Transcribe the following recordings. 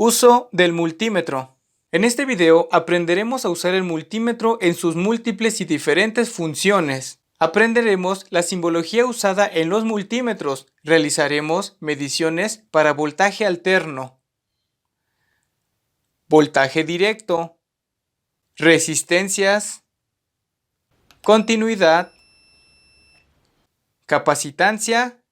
Uso del multímetro. En este video aprenderemos a usar el multímetro en sus múltiples y diferentes funciones. Aprenderemos la simbología usada en los multímetros. Realizaremos mediciones para voltaje alterno, voltaje directo, resistencias, continuidad, capacitancia,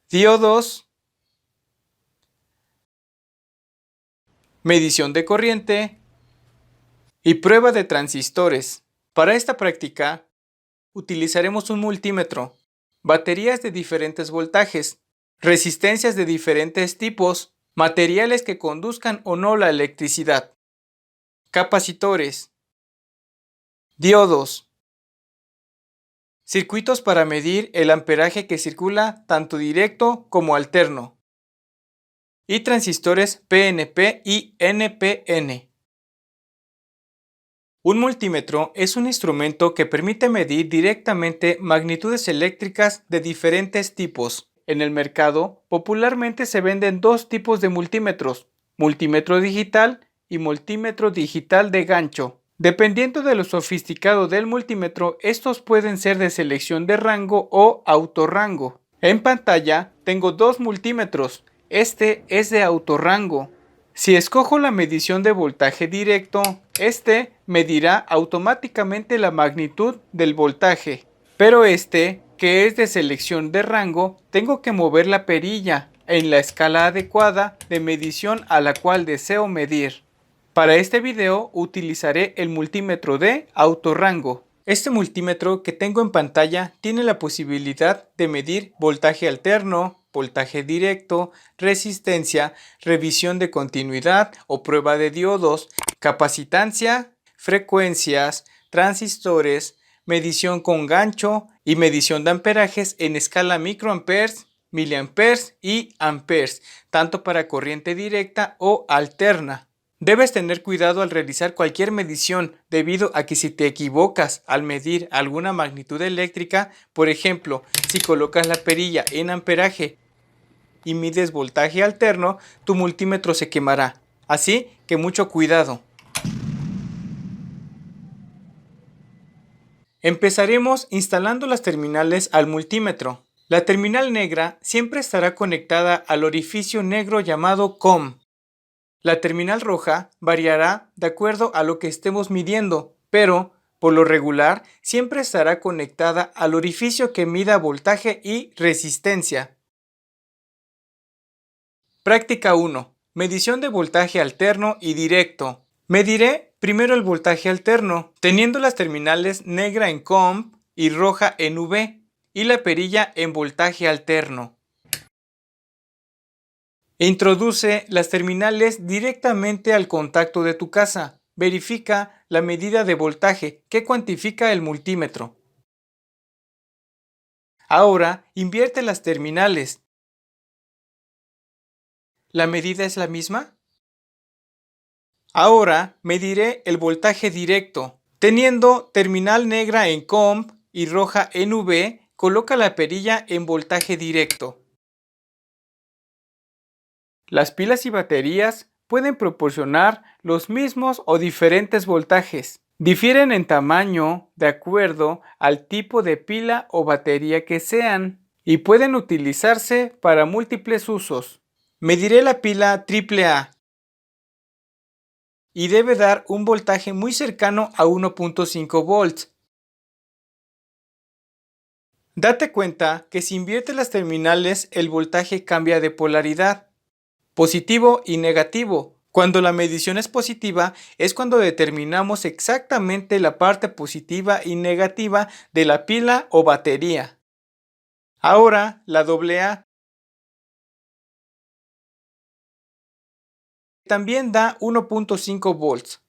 diodos, medición de corriente y prueba de transistores. Para esta práctica, utilizaremos un multímetro, baterías de diferentes voltajes, resistencias de diferentes tipos, materiales que conduzcan o no la electricidad, capacitores, diodos, circuitos para medir el amperaje que circula tanto directo como alterno, y transistores PNP y NPN. Un multímetro es un instrumento que permite medir directamente magnitudes eléctricas de diferentes tipos. En el mercado, popularmente se venden dos tipos de multímetros, multímetro digital y multímetro digital de gancho. Dependiendo de lo sofisticado del multímetro, estos pueden ser de selección de rango o autorrango. En pantalla tengo dos multímetros. Este es de autorrango. Si escojo la medición de voltaje directo, este medirá automáticamente la magnitud del voltaje. Pero este, que es de selección de rango, tengo que mover la perilla en la escala adecuada de medición a la cual deseo medir. Para este video utilizaré el multímetro de autorrango. Este multímetro que tengo en pantalla tiene la posibilidad de medir voltaje alterno, voltaje directo, resistencia, revisión de continuidad o prueba de diodos, capacitancia, frecuencias, transistores, medición con gancho y medición de amperajes en escala microamperes, miliamperes y amperes, tanto para corriente directa o alterna. Debes tener cuidado al realizar cualquier medición debido a que si te equivocas al medir alguna magnitud eléctrica, por ejemplo, si colocas la perilla en amperaje y mides voltaje alterno, tu multímetro se quemará. Así que mucho cuidado. Empezaremos instalando las terminales al multímetro. La terminal negra siempre estará conectada al orificio negro llamado COM. La terminal roja variará de acuerdo a lo que estemos midiendo, pero por lo regular siempre estará conectada al orificio que mida voltaje y resistencia. Práctica 1. Medición de voltaje alterno y directo. Mediré primero el voltaje alterno, teniendo las terminales negra en COM y roja en V y la perilla en voltaje alterno. Introduce las terminales directamente al contacto de tu casa. Verifica la medida de voltaje que cuantifica el multímetro. Ahora, invierte las terminales. ¿La medida es la misma? Ahora, mediré el voltaje directo. Teniendo terminal negra en COM y roja en V, coloca la perilla en voltaje directo. Las pilas y baterías pueden proporcionar los mismos o diferentes voltajes. Difieren en tamaño de acuerdo al tipo de pila o batería que sean y pueden utilizarse para múltiples usos. Mediré la pila AAA y debe dar un voltaje muy cercano a 1.5 volts. Date cuenta que si inviertes las terminales el voltaje cambia de polaridad, positivo y negativo. Cuando la medición es positiva es cuando determinamos exactamente la parte positiva y negativa de la pila o batería. Ahora la AA también da 1.5 volts.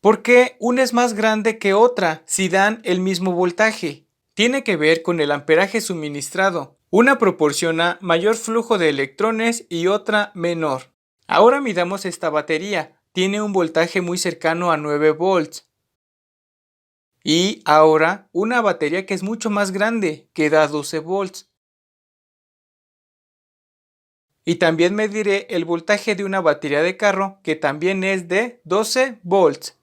¿Por qué una es más grande que otra si dan el mismo voltaje? Tiene que ver con el amperaje suministrado. Una proporciona mayor flujo de electrones y otra menor. Ahora midamos esta batería. Tiene un voltaje muy cercano a 9 volts. Y ahora una batería que es mucho más grande, que da 12 volts. Y también mediré el voltaje de una batería de carro que también es de 12 volts.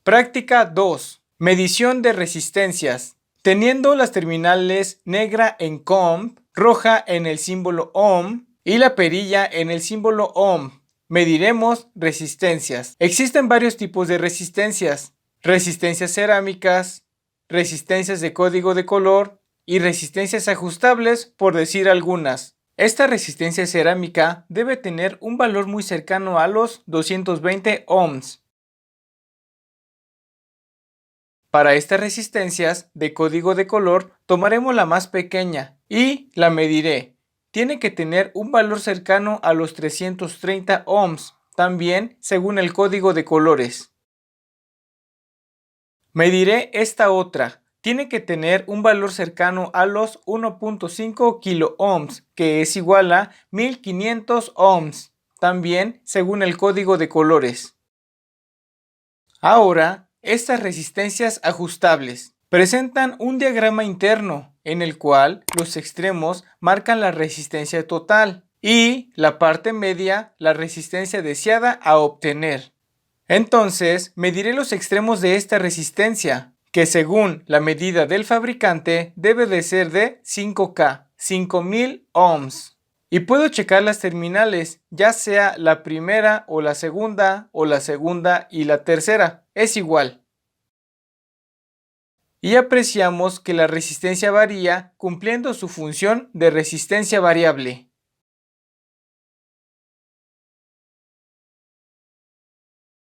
Práctica 2. Medición de resistencias. Teniendo las terminales negra en COM, roja en el símbolo ohm y la perilla en el símbolo ohm, mediremos resistencias. Existen varios tipos de resistencias: resistencias cerámicas, resistencias de código de color y resistencias ajustables, por decir algunas. Esta resistencia cerámica debe tener un valor muy cercano a los 220 ohms. Para estas resistencias de código de color tomaremos la más pequeña y la mediré. Tiene que tener un valor cercano a los 330 ohms, también según el código de colores. Mediré esta otra. Tiene que tener un valor cercano a los 1.5 kilo ohms, que es igual a 1500 ohms, también según el código de colores. Ahora, estas resistencias ajustables presentan un diagrama interno en el cual los extremos marcan la resistencia total y la parte media la resistencia deseada a obtener. Entonces, mediré los extremos de esta resistencia, que según la medida del fabricante debe de ser de 5K, 5000 ohms. Y puedo checar las terminales, ya sea la primera o la segunda y la tercera, es igual. Y apreciamos que la resistencia varía cumpliendo su función de resistencia variable.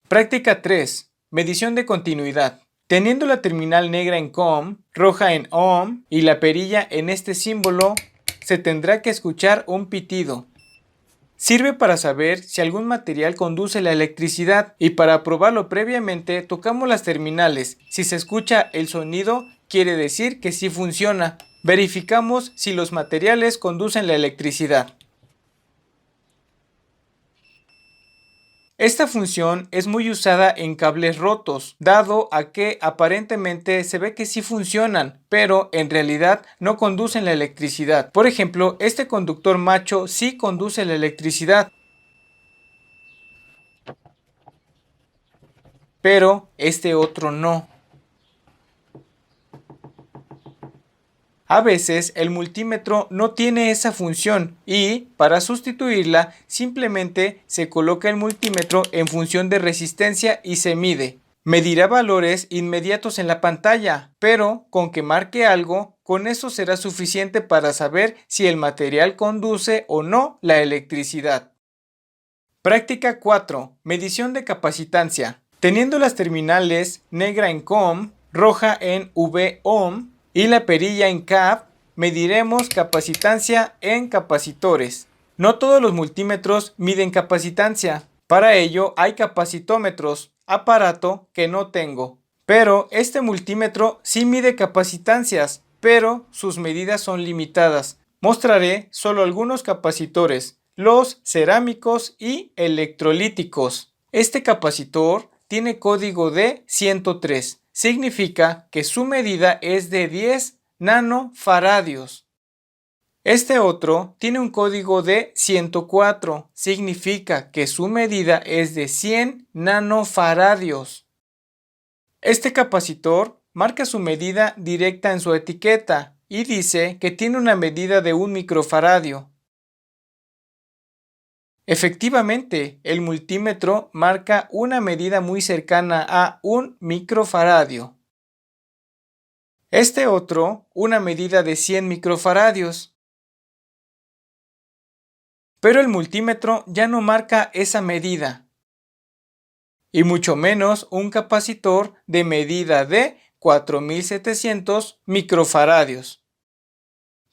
Práctica 3. Medición de continuidad. Teniendo la terminal negra en COM, roja en ohm y la perilla en este símbolo, se tendrá que escuchar un pitido. Sirve para saber si algún material conduce la electricidad y para probarlo previamente tocamos las terminales. Si se escucha el sonido, quiere decir que sí funciona. Verificamos si los materiales conducen la electricidad. Esta función es muy usada en cables rotos, dado a que aparentemente se ve que sí funcionan, pero en realidad no conducen la electricidad. Por ejemplo, este conductor macho sí conduce la electricidad, pero este otro no. A veces el multímetro no tiene esa función y, para sustituirla, simplemente se coloca el multímetro en función de resistencia y se mide. Medirá valores inmediatos en la pantalla, pero con que marque algo, con eso será suficiente para saber si el material conduce o no la electricidad. Práctica 4. Medición de capacitancia. Teniendo las terminales negra en COM, roja en V-ohm, y la perilla en CAP, mediremos capacitancia en capacitores. No todos los multímetros miden capacitancia. Para ello hay capacitómetros, aparato que no tengo. Pero este multímetro sí mide capacitancias, pero sus medidas son limitadas. Mostraré solo algunos capacitores, los cerámicos y electrolíticos. Este capacitor tiene código de 103. Significa que su medida es de 10 nanofaradios. Este otro tiene un código de 104. Significa que su medida es de 100 nanofaradios. Este capacitor marca su medida directa en su etiqueta y dice que tiene una medida de 1 microfaradio. Efectivamente, el multímetro marca una medida muy cercana a 1 microfaradio. Este otro, una medida de 100 microfaradios. Pero el multímetro ya no marca esa medida. Y mucho menos un capacitor de medida de 4700 microfaradios.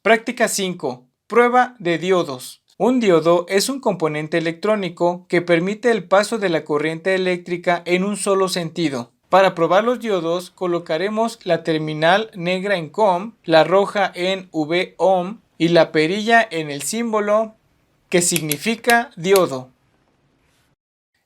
Práctica 5. Prueba de diodos. Un diodo es un componente electrónico que permite el paso de la corriente eléctrica en un solo sentido. Para probar los diodos colocaremos la terminal negra en COM, la roja en V-ohm y la perilla en el símbolo que significa diodo.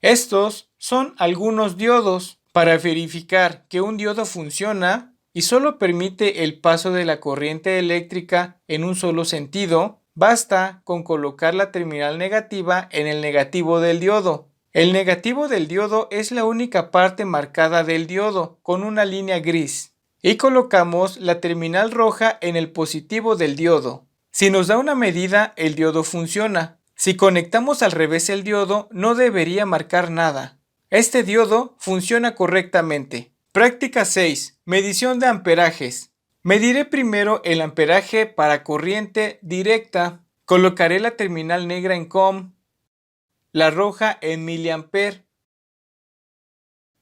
Estos son algunos diodos. Para verificar que un diodo funciona y solo permite el paso de la corriente eléctrica en un solo sentido, Basta con colocar la terminal negativa en el negativo del diodo. El negativo del diodo es la única parte marcada del diodo con una línea gris. Y colocamos la terminal roja en el positivo del diodo. Si nos da una medida, el diodo funciona. Si conectamos al revés el diodo, no debería marcar nada. Este diodo funciona correctamente. Práctica 6. Medición de amperajes. Mediré primero el amperaje para corriente directa. Colocaré la terminal negra en COM, la roja en miliamper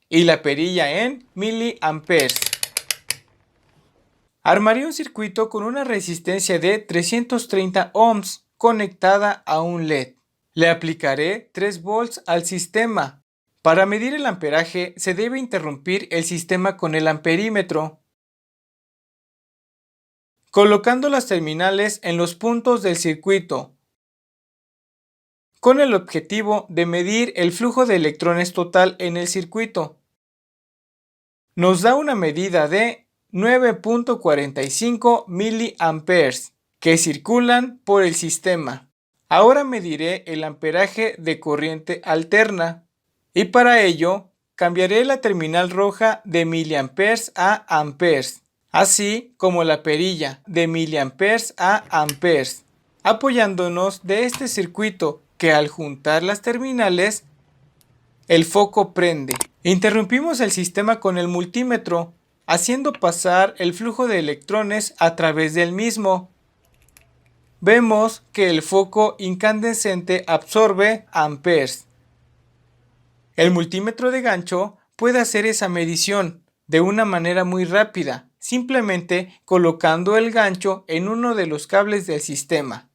y la perilla en miliamperes. Armaré un circuito con una resistencia de 330 ohms conectada a un LED. Le aplicaré 3 volts al sistema. Para medir el amperaje se debe interrumpir el sistema con el amperímetro, colocando las terminales en los puntos del circuito, con el objetivo de medir el flujo de electrones total en el circuito. Nos da una medida de 9.45 miliamperes que circulan por el sistema. Ahora mediré el amperaje de corriente alterna y para ello cambiaré la terminal roja de miliamperes a amperes, así como la perilla de miliamperes a amperes, apoyándonos de este circuito que al juntar las terminales el foco prende. Interrumpimos el sistema con el multímetro, haciendo pasar el flujo de electrones a través del mismo. Vemos que el foco incandescente absorbe amperes. El multímetro de gancho puede hacer esa medición de una manera muy rápida, simplemente colocando el gancho en uno de los cables del sistema.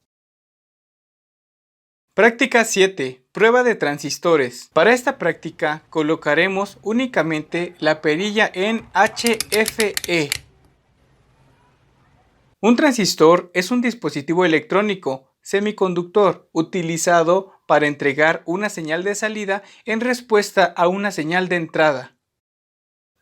Práctica 7. Prueba de transistores. Para esta práctica colocaremos únicamente la perilla en HFE. Un transistor es un dispositivo electrónico semiconductor utilizado para entregar una señal de salida en respuesta a una señal de entrada.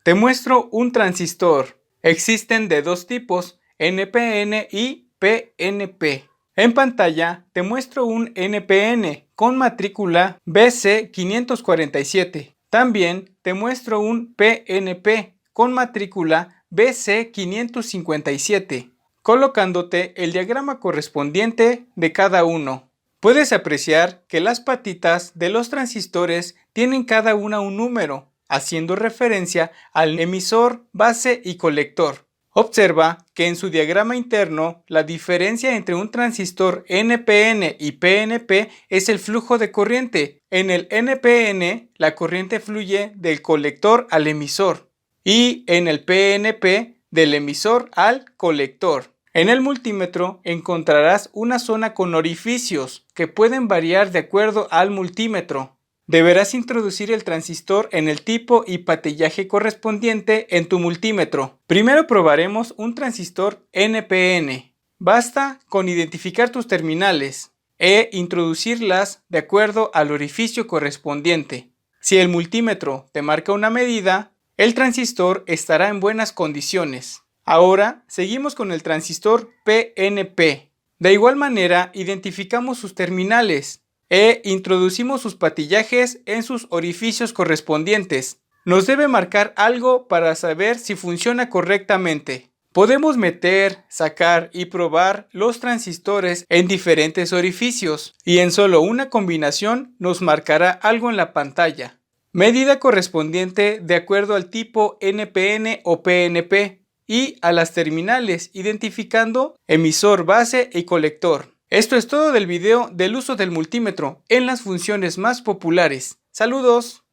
Te muestro un transistor. Existen de dos tipos, NPN y PNP. En pantalla te muestro un NPN con matrícula BC547. También te muestro un PNP con matrícula BC557, colocándote el diagrama correspondiente de cada uno. Puedes apreciar que las patitas de los transistores tienen cada una un número, haciendo referencia al emisor, base y colector. Observa que en su diagrama interno, la diferencia entre un transistor NPN y PNP es el flujo de corriente. En el NPN, la corriente fluye del colector al emisor y en el PNP, del emisor al colector. En el multímetro encontrarás una zona con orificios que pueden variar de acuerdo al multímetro. Deberás introducir el transistor en el tipo y patillaje correspondiente en tu multímetro. Primero probaremos un transistor NPN. Basta con identificar tus terminales e introducirlas de acuerdo al orificio correspondiente. Si el multímetro te marca una medida, el transistor estará en buenas condiciones. Ahora seguimos con el transistor PNP. De igual manera, identificamos sus terminales e introducimos sus patillajes en sus orificios correspondientes. Nos debe marcar algo para saber si funciona correctamente. Podemos meter, sacar y probar los transistores en diferentes orificios y en solo una combinación nos marcará algo en la pantalla. Medida correspondiente de acuerdo al tipo NPN o PNP y a las terminales, identificando emisor, base y colector. Esto es todo del video del uso del multímetro en las funciones más populares. ¡Saludos!